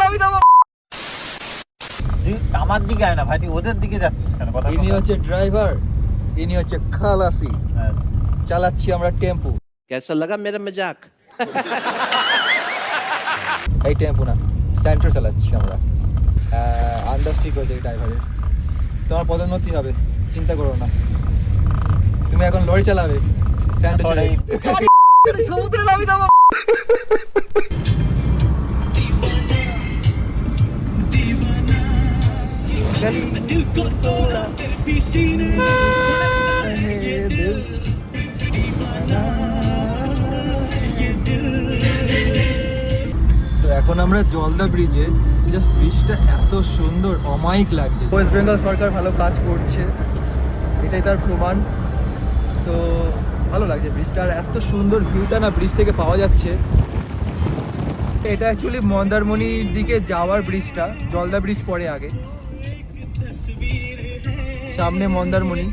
নামি দাও। তুই আমার দিকে আয় না ভাই, তুই ওদের দিকে যাচ্ছিস কেন? কথা ইনি হচ্ছে ড্রাইভার, ইনি হচ্ছে খালাসি, চালাচ্ছি আমরা টেম্পু। कैसा लगा मेरा मजाक? এই টেম্পু না, স্যান্ট্রো চালাচ্ছি আমরা। আন্দাজ ঠিক হয়েছে এই ড্রাইভারের। তোমার পদোন্নতি হবে, চিন্তা করো না। তুমি এখন লরি চালাবে, স্যান্ট্রো চলে। সমুদ্রে নামি দাও। তো এখন আমরা জলদা ব্রিজে, জাস্ট ব্রিজটা এত সুন্দর, অমায়িক লাগছে। ওয়েস্ট বেঙ্গল সরকার ভালো কাজ করছে, এটাই তার প্রমাণ। তো ভালো লাগছে ব্রিজটা, আর এত সুন্দর ভিউটা না ব্রিজ থেকে পাওয়া যাচ্ছে। এটা অ্যাকচুয়ালি মন্দারমণির দিকে যাওয়ার ব্রিজটা, জলদা ব্রিজ পরে আগে, সামনে মন্দারমণি।